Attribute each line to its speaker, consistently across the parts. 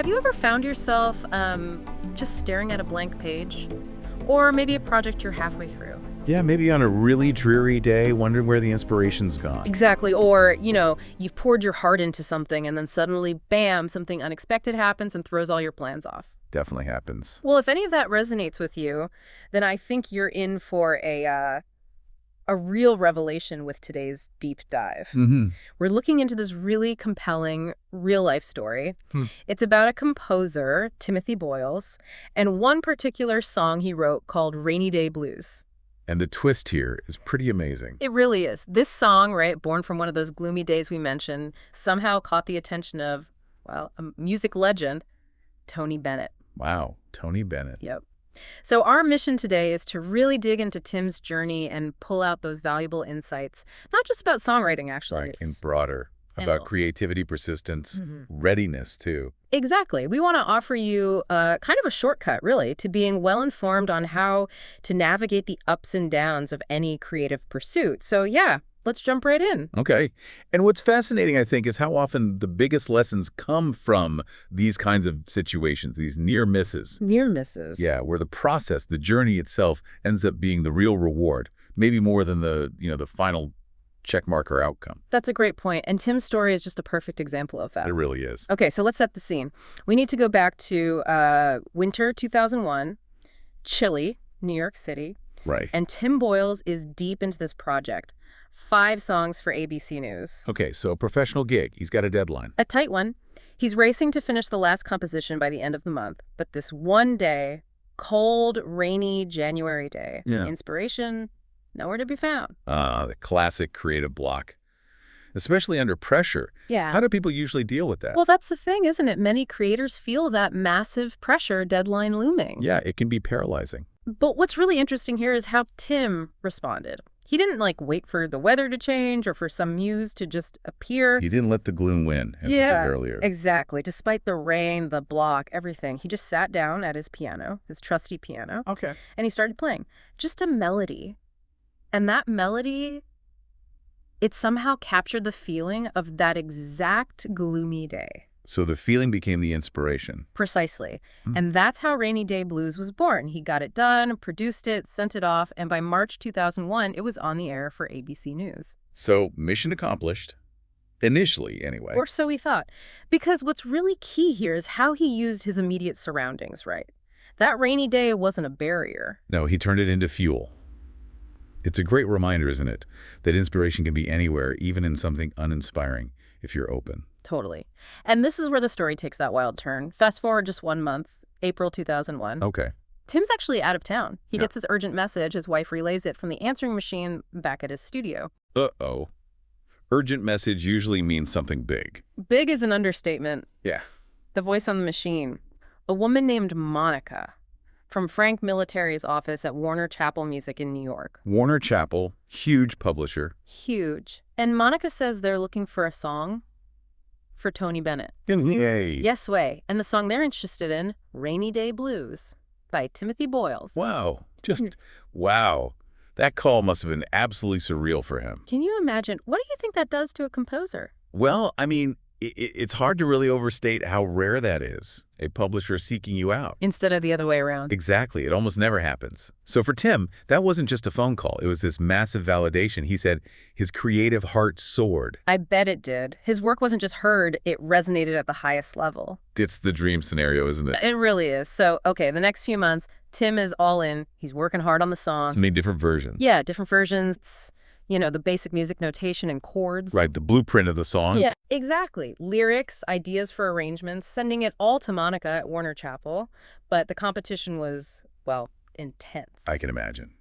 Speaker 1: Have you ever found yourself just staring at a blank page? Or maybe a project you're halfway through?
Speaker 2: Yeah, maybe on a really dreary day, wondering where the inspiration's gone.
Speaker 1: Exactly. Or, you've poured your heart into something and then suddenly, bam, something unexpected happens and throws all your plans off.
Speaker 2: Definitely happens.
Speaker 1: Well, if any of that resonates with you, then I think you're in for a real revelation with today's deep dive. We're looking into this really compelling real-life story. It's about a composer, Timothy Boyles, and one particular song he wrote called Rainy Day Blues.
Speaker 2: And the twist here is pretty amazing.
Speaker 1: It really is. This song, right, born from one of those gloomy days we mentioned, somehow caught the attention of, well, a music legend, Tony Bennett.
Speaker 2: Wow, Tony Bennett.
Speaker 1: Yep. So our mission today is to really dig into Tim's journey and pull out those valuable insights, not just about songwriting, actually.
Speaker 2: Right, and broader, about creativity, persistence, readiness, too.
Speaker 1: Exactly. We want to offer you kind of a shortcut, really, to being well-informed on how to navigate the ups and downs of any creative pursuit. So, yeah, let's jump right in.
Speaker 2: Okay. And what's fascinating, I think, is how often the biggest lessons come from these kinds of situations, these near misses.
Speaker 1: Near misses.
Speaker 2: Yeah, where the process, the journey itself ends up being the real reward, maybe more than the final check mark or outcome.
Speaker 1: That's a great point. And Tim's story is just a perfect example of that.
Speaker 2: It really is.
Speaker 1: Okay, so let's set the scene. We need to go back to winter 2001, chilly, New York City.
Speaker 2: Right.
Speaker 1: And Tim Boyles is deep into this project. 5 songs for ABC News.
Speaker 2: Okay, so a professional gig. He's got a deadline.
Speaker 1: A tight one. He's racing to finish the last composition by the end of the month. But this one day, cold, rainy January day, inspiration nowhere to be found.
Speaker 2: The classic creative block, especially under pressure.
Speaker 1: Yeah.
Speaker 2: How do people usually deal with that?
Speaker 1: Well, that's the thing, isn't it? Many creators feel that massive pressure deadline looming.
Speaker 2: Yeah, it can be paralyzing.
Speaker 1: But what's really interesting here is how Tim responded. He didn't, wait for the weather to change or for some muse to just appear.
Speaker 2: He didn't let the gloom win, as we said earlier.
Speaker 1: Exactly. Despite the rain, the block, everything, he just sat down at his piano, his trusty piano.
Speaker 2: Okay.
Speaker 1: And he started playing. Just a melody. And that melody, it somehow captured the feeling of that exact gloomy day.
Speaker 2: So the feeling became the inspiration.
Speaker 1: Precisely. And that's how Rainy Day Blues was born. He got it done, produced it, sent it off, and by March 2001, it was on the air for ABC News.
Speaker 2: So mission accomplished. Initially, anyway.
Speaker 1: Or so he thought. Because what's really key here is how he used his immediate surroundings, right? That rainy day wasn't a barrier.
Speaker 2: No, he turned it into fuel. It's a great reminder, isn't it, that inspiration can be anywhere, even in something uninspiring, if you're open.
Speaker 1: Totally. And this is where the story takes that wild turn. Fast forward just 1 month, April 2001.
Speaker 2: Okay.
Speaker 1: Tim's actually out of town. He gets his urgent message. His wife relays it from the answering machine back at his studio.
Speaker 2: Uh-oh. Urgent message usually means something big.
Speaker 1: Big is an understatement.
Speaker 2: Yeah.
Speaker 1: The voice on the machine. A woman named Monica from Frank Military's office at Warner Chappell Music in New York.
Speaker 2: Warner Chappell, huge publisher.
Speaker 1: Huge. And Monica says they're looking for a song for Tony Bennett.
Speaker 2: Yay.
Speaker 1: Yes way. And the song they're interested in, Rainy Day Blues by Timothy Boyles.
Speaker 2: Wow. Wow. That call must have been absolutely surreal for him.
Speaker 1: Can you imagine? What do you think that does to a composer?
Speaker 2: Well, I mean, it's hard to really overstate how rare that is, a publisher seeking you out.
Speaker 1: Instead of the other way around.
Speaker 2: Exactly. It almost never happens. So for Tim, that wasn't just a phone call. It was this massive validation. He said his creative heart soared.
Speaker 1: I bet it did. His work wasn't just heard, it resonated at the highest level.
Speaker 2: It's the dream scenario, isn't it?
Speaker 1: It really is. So, okay, the next few months, Tim is all in. He's working hard on the song.
Speaker 2: So many different versions.
Speaker 1: Yeah, different versions. The basic music notation and chords.
Speaker 2: Right, the blueprint of the song.
Speaker 1: Yeah, exactly. Lyrics, ideas for arrangements, sending it all to Monica at Warner Chappell. But the competition was, well, intense.
Speaker 2: I can imagine.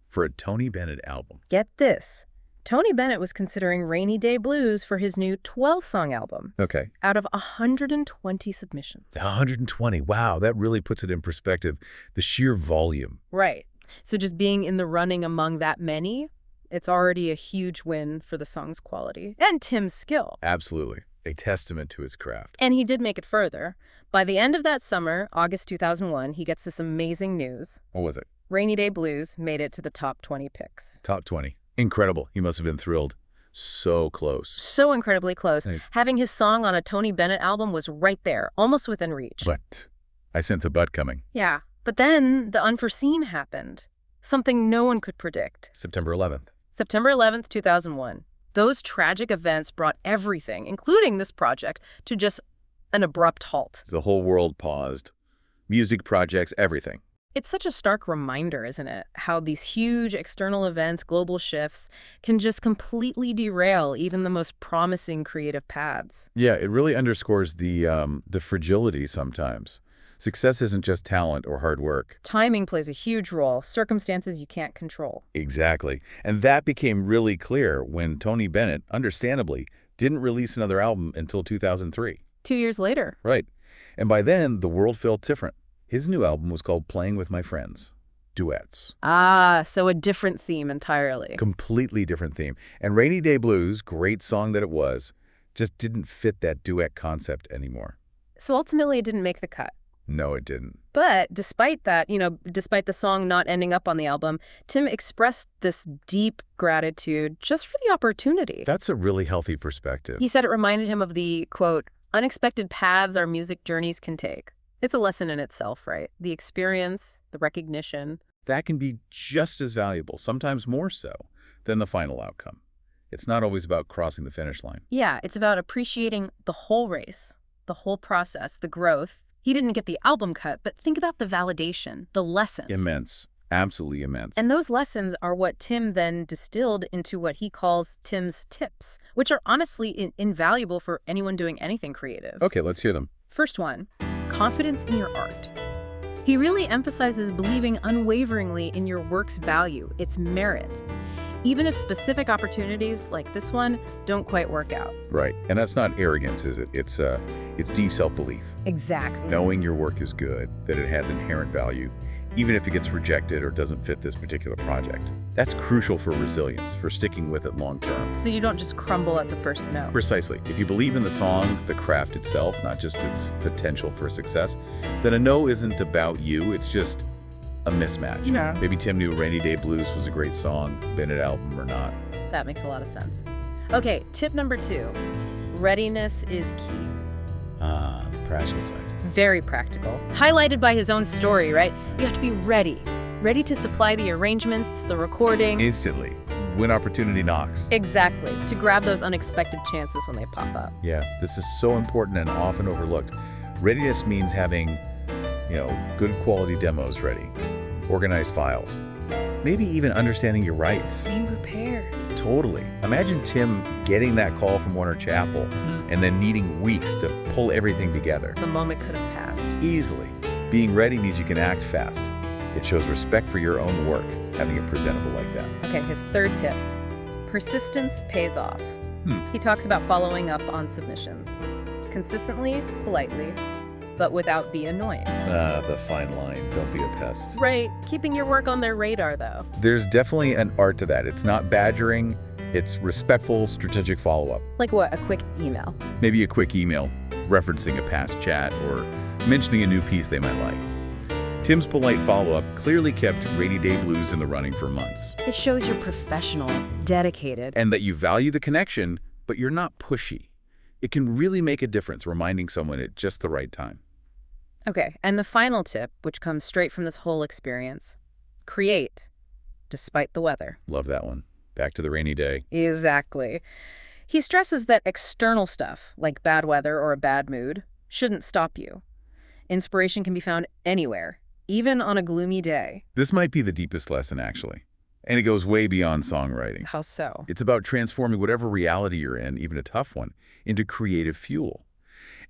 Speaker 2: For a Tony Bennett album.
Speaker 1: Get this. Tony Bennett was considering Rainy Day Blues for his new 12-song album.
Speaker 2: Okay.
Speaker 1: Out of 120 submissions.
Speaker 2: 120. Wow, that really puts it in perspective. The sheer volume.
Speaker 1: Right. So just being in the running among that many, it's already a huge win for the song's quality and Tim's skill.
Speaker 2: Absolutely. A testament to his craft.
Speaker 1: And he did make it further. By the end of that summer, August 2001, he gets this amazing news.
Speaker 2: What was it?
Speaker 1: Rainy Day Blues made it to the top 20 picks.
Speaker 2: Top 20. Incredible. He must have been thrilled. So close.
Speaker 1: So incredibly close.
Speaker 2: Right.
Speaker 1: Having his song on a Tony Bennett album was right there, almost within reach.
Speaker 2: But I sense a but coming.
Speaker 1: Yeah. But then the unforeseen happened. Something no one could predict.
Speaker 2: September 11th.
Speaker 1: September 11th, 2001. Those tragic events brought everything, including this project, to just an abrupt halt.
Speaker 2: The whole world paused. Music projects, everything.
Speaker 1: It's such a stark reminder, isn't it? How these huge external events, global shifts, can just completely derail even the most promising creative paths.
Speaker 2: Yeah, it really underscores the fragility sometimes. Success isn't just talent or hard work.
Speaker 1: Timing plays a huge role, circumstances you can't control.
Speaker 2: Exactly. And that became really clear when Tony Bennett, understandably, didn't release another album until 2003.
Speaker 1: 2 years later.
Speaker 2: Right. And by then, the world felt different. His new album was called Playing with My Friends. Duets.
Speaker 1: Ah, so a different theme entirely.
Speaker 2: Completely different theme. And Rainy Day Blues, great song that it was, just didn't fit that duet concept anymore.
Speaker 1: So ultimately it didn't make the cut.
Speaker 2: No, it didn't.
Speaker 1: But despite that, despite the song not ending up on the album, Tim expressed this deep gratitude just for the opportunity.
Speaker 2: That's a really healthy perspective.
Speaker 1: He said it reminded him of the, quote, unexpected paths our music journeys can take. It's a lesson in itself, right? The experience, the recognition.
Speaker 2: That can be just as valuable, sometimes more so, than the final outcome. It's not always about crossing the finish line.
Speaker 1: Yeah, it's about appreciating the whole race, the whole process, the growth. He didn't get the album cut, but think about the validation, the lessons.
Speaker 2: Immense. Absolutely immense.
Speaker 1: And those lessons are what Tim then distilled into what he calls Tim's tips, which are honestly invaluable for anyone doing anything creative.
Speaker 2: Okay, let's hear them.
Speaker 1: First one, confidence in your art. He really emphasizes believing unwaveringly in your work's value, its merit, even if specific opportunities like this one don't quite work out.
Speaker 2: Right. And that's not arrogance, is it? It's deep self-belief.
Speaker 1: Exactly.
Speaker 2: Knowing your work is good, that it has inherent value, even if it gets rejected or doesn't fit this particular project. That's crucial for resilience, for sticking with it long term.
Speaker 1: So you don't just crumble at the first no.
Speaker 2: Precisely. If you believe in the song, the craft itself, not just its potential for success, then a no isn't about you, it's just a mismatch.
Speaker 1: Yeah.
Speaker 2: Maybe Tim knew Rainy Day Blues was a great song, Bennett album or not.
Speaker 1: That makes a lot of sense. Okay, tip number 2. Readiness is key.
Speaker 2: Ah, the practical side.
Speaker 1: Very practical. Highlighted by his own story, right? You have to be ready. Ready to supply the arrangements, the recording.
Speaker 2: Instantly, when opportunity knocks.
Speaker 1: Exactly. To grab those unexpected chances when they pop up.
Speaker 2: Yeah, this is so important and often overlooked. Readiness means having, good quality demos ready, organized files, maybe even understanding your rights.
Speaker 1: Being prepared.
Speaker 2: Totally. Imagine Tim getting that call from Warner Chappell and then needing weeks to pull everything together.
Speaker 1: The moment could have passed.
Speaker 2: Easily. Being ready means you can act fast. It shows respect for your own work, having it presentable like that.
Speaker 1: Okay, his third tip. Persistence pays off. He talks about following up on submissions. Consistently, politely, but without being annoying.
Speaker 2: The fine line. Don't be a pest.
Speaker 1: Right. Keeping your work on their radar, though.
Speaker 2: There's definitely an art to that. It's not badgering. It's respectful, strategic follow-up.
Speaker 1: Like what? A quick email.
Speaker 2: Maybe a quick email referencing a past chat or mentioning a new piece they might like. Tim's polite follow-up clearly kept Rainy Day Blues in the running for months.
Speaker 1: It shows you're professional, dedicated.
Speaker 2: And that you value the connection, but you're not pushy. It can really make a difference reminding someone at just the right time.
Speaker 1: Okay, and the final tip, which comes straight from this whole experience, create, despite the weather.
Speaker 2: Love that one. Back to the rainy day.
Speaker 1: Exactly. He stresses that external stuff, like bad weather or a bad mood, shouldn't stop you. Inspiration can be found anywhere, even on a gloomy day.
Speaker 2: This might be the deepest lesson, actually. And it goes way beyond songwriting.
Speaker 1: How so?
Speaker 2: It's about transforming whatever reality you're in, even a tough one, into creative fuel,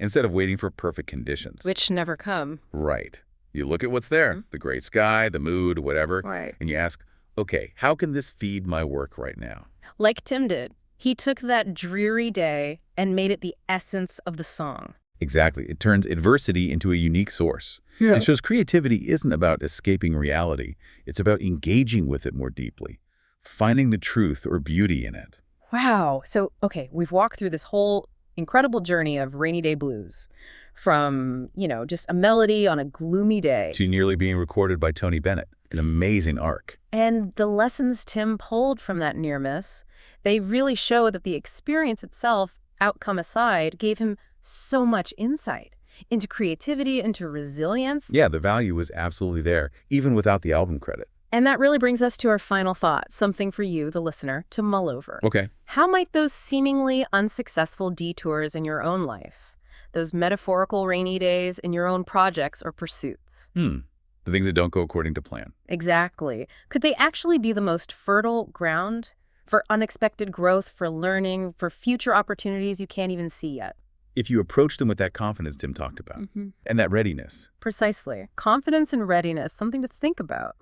Speaker 2: instead of waiting for perfect conditions.
Speaker 1: Which never come.
Speaker 2: Right. You look at what's there, the great sky, the mood, whatever,
Speaker 1: Right.
Speaker 2: and you ask, okay, how can this feed my work right now?
Speaker 1: Like Tim did. He took that dreary day and made it the essence of the song.
Speaker 2: Exactly. It turns adversity into a unique source.
Speaker 1: Yeah.
Speaker 2: It shows creativity isn't about escaping reality. It's about engaging with it more deeply, finding the truth or beauty in it.
Speaker 1: Wow. So, okay, we've walked through this whole incredible journey of Rainy Day Blues. From, just a melody on a gloomy day.
Speaker 2: To nearly being recorded by Tony Bennett. An amazing arc.
Speaker 1: And the lessons Tim pulled from that near miss, they really show that the experience itself, outcome aside, gave him so much insight into creativity, into resilience.
Speaker 2: Yeah, the value was absolutely there, even without the album credit.
Speaker 1: And that really brings us to our final thought, something for you, the listener, to mull over.
Speaker 2: Okay.
Speaker 1: How might those seemingly unsuccessful detours in your own life, those metaphorical rainy days in your own projects or pursuits,
Speaker 2: The things that don't go according to plan.
Speaker 1: exactly, could they actually be the most fertile ground for unexpected growth, for learning, for future opportunities you can't even see yet?
Speaker 2: If you approach them with that confidence Tim talked about, and that readiness.
Speaker 1: Precisely. Confidence and readiness, something to think about.